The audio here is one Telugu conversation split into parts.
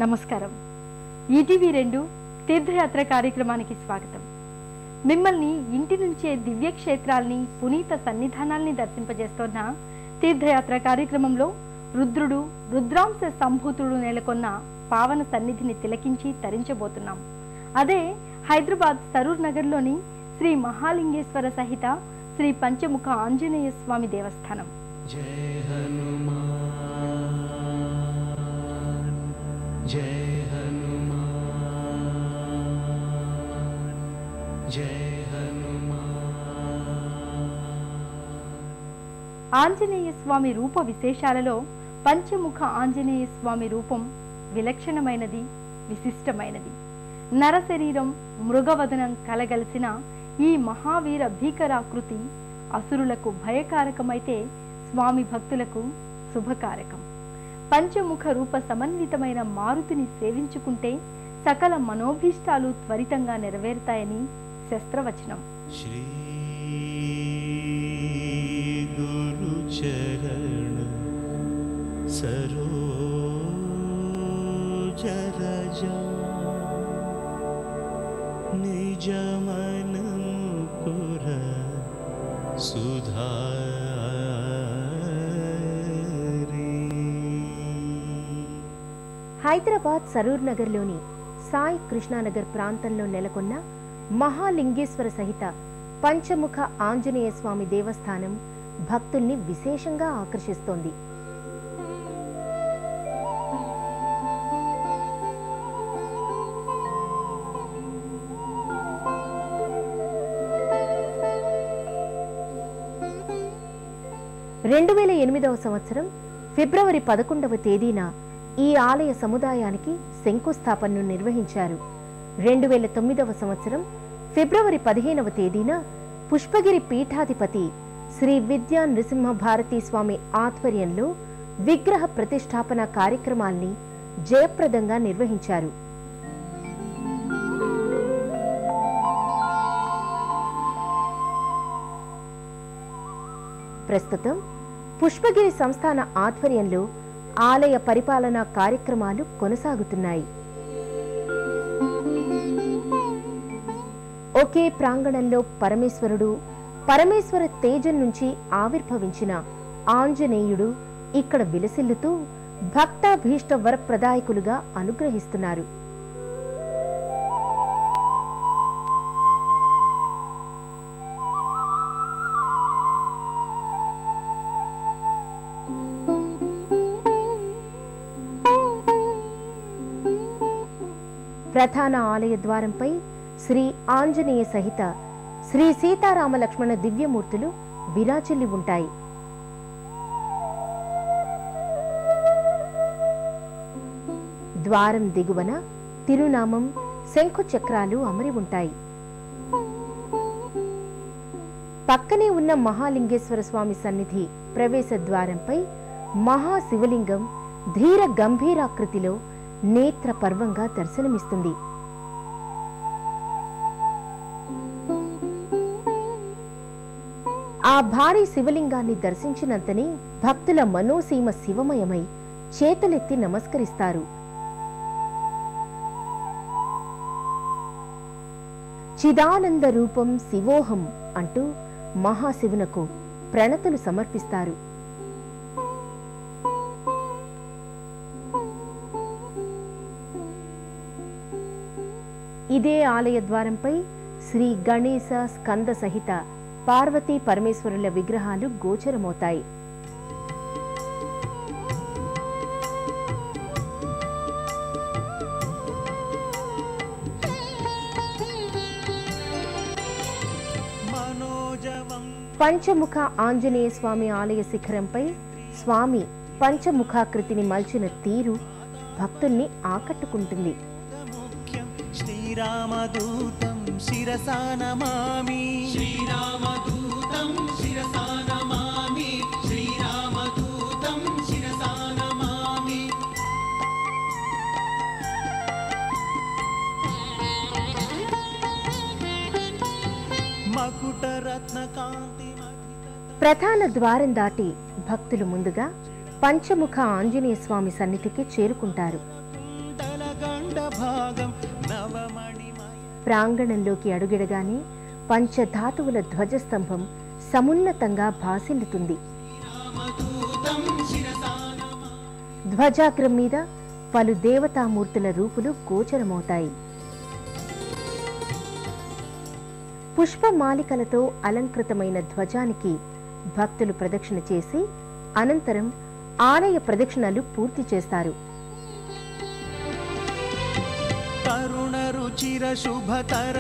నమస్కారం. ఈటీవీ2 తీర్థయాత్ర కార్యక్రమానికి స్వాగతం. మిమ్మల్ని ఇంటి నుంచే దివ్యక్షేత్రాల్ని, పునీత సన్నిధానాల్ని దర్శింపజేస్తున్న తీర్థయాత్ర కార్యక్రమంలో రుద్రుడు, రుద్రాంశ సంభూతుడు నెలకొన్న పావన సన్నిధిని తిలకించి తరించబోతున్నాం. అదే హైదరాబాద్ సరూర్ నగర్లోని శ్రీ మహాలింగేశ్వర సహిత శ్రీ పంచముఖ ఆంజనేయ స్వామి దేవస్థానం. జయ హనుమాన్, జయ హనుమాన్, జయ హనుమాన్. ఆంజనేయ స్వామి రూప విశేషాలలో పంచముఖ ఆంజనేయ స్వామి రూపం విలక్షణమైనది, విశిష్టమైనది. నరశరీరం, మృగవదనం కలగలిసిన ఈ మహావీర భీకరాకృతి అసురులకు భయకారకమైతే స్వామి భక్తులకు శుభకారకం. పంచముఖ రూప సమన్వితమైన మారుతిని సేవించుకుంటే సకల మనోభీష్టాలు త్వరితంగా నెరవేరుతాయని శస్త్రవచనం. శ్రీ గురు చరణ సరోజ రజ నిజ మనముకుర సుధా. హైదరాబాద్ సరూర్ నగర్లోని సాయి కృష్ణానగర్ ప్రాంతంలో నెలకొన్న మహాలింగేశ్వర సహిత పంచముఖ ఆంజనేయ స్వామి దేవస్థానం భక్తుల్ని విశేషంగా ఆకర్షిస్తోంది. సంవత్సరం ఫిబ్రవరి 11వ తేదీన ఈ ఆలయ సముదాయానికి శంకుస్థాపనను నిర్వహించారు. 2009వ సంవత్సరం ఫిబ్రవరి 15వ తేదీన పుష్పగిరి పీఠాధిపతి శ్రీ విద్యా నృసింహ భారతీ స్వామి ఆధ్వర్యంలో విగ్రహ ప్రతిష్టాపన కార్యక్రమాల్ని జయప్రదంగా నిర్వహించారు. ప్రస్తుతం పుష్పగిరి సంస్థాన ఆధ్వర్యంలో ఆలయ పరిపాలనా కార్యక్రమాలు కొనసాగుతున్నాయి. ఒకే ప్రాంగణంలో పరమేశ్వరుడు, పరమేశ్వర తేజం నుంచి ఆవిర్భవించిన ఆంజనేయుడు ఇక్కడ విలసిల్లుతూ భక్తాభీష్ట వరప్రదాయకులుగా అనుగ్రహిస్తున్నారు. ప్రధాన ఆలయ ద్వారంపై శ్రీ ఆంజనేయ సహిత శ్రీ సీతారామ లక్ష్మణ దివ్యమూర్తులు విరాజిల్లి ఉంటాయి. ద్వారం దిగువన తిరునామం, శంఖు చక్రాలు అమరి ఉంటాయి. పక్కనే ఉన్న మహాలింగేశ్వర స్వామి సన్నిధి ప్రవేశ ద్వారంపై మహాశివలింగం ధీర గంభీరాకృతిలో నేత్ర పర్వంగా దర్శనమిస్తుంది. ఆ భారీ శివలింగాన్ని దర్శించినంతనే భక్తుల మనోసీమ శివమయమై చేతులెత్తి నమస్కరిస్తారు. చిదానంద రూపం శివోహం అంటూ మహాశివునకు ప్రణతులు సమర్పిస్తారు. ఇదే ఆలయ ద్వారంపై శ్రీ గణేశ స్కంద సహిత పార్వతీ పరమేశ్వరుల విగ్రహాలు గోచరమవుతాయి. పంచముఖ ఆంజనేయ స్వామి ఆలయ శిఖరంపై స్వామి పంచముఖాకృతిని మల్చిన తీరు భక్తుల్ని ఆకట్టుకుంటుంది. శ్రీరామదూతం శిరసా నమామి, శ్రీరామదూతం శిరసా నమామి, శ్రీరామదూతం శిరసా నమామి. మకుటరత్న కాంతి. ప్రధాన ద్వారం దాటి భక్తులు ముందుగా పంచముఖ ఆంజనేయ స్వామి సన్నిధికి చేరుకుంటారు. భాగం నవమణిమయ ప్రాంగణంలోకి అడుగిడగానే పంచధాతువుల ధ్వజస్తంభం సమున్నతంగా భాసిల్లుతుంది. రామదూతం శిరసానమా ధ్వజాగ్రం మీద పలు దేవతామూర్తుల రూపులు గోచరమవుతాయి. పుష్పమాలికలతో అలంకృతమైన ధ్వజానికి భక్తులు ప్రదక్షిణ చేసి అనంతరం ఆలయ ప్రదక్షిణలు పూర్తి చేస్తారు. తరుణ రుచిర శుభతరవరహారం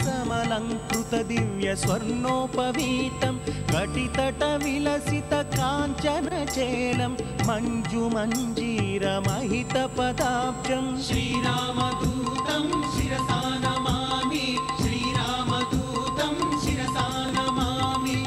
సమలంకృత దివ్య స్వర్ణోపవీతం కటితట విలసిత కాంచన చేలం మంజు మంజీర మహిత పదాబ్జం శ్రీరామదూతం శిరసా నమామి శ్రీరామదూతం శిరసా నమామి.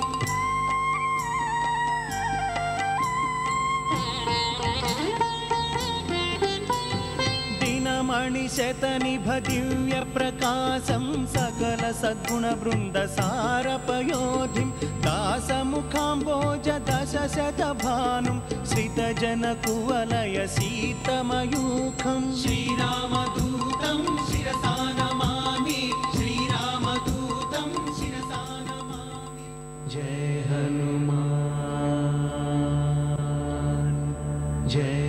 మణిశతనిభ దివ్య ప్రకాశం సకల సద్గుణ బృంద సారపయోధిం దాసముఖాంబోజ దశ శత భానుం శ్రిత జన కువలయ సీతమయూఖం శ్రీరామదూతం శిరసా నమామి శ్రీరామదూతం శిరసా నమామి. జయ హనుమాన్ జయ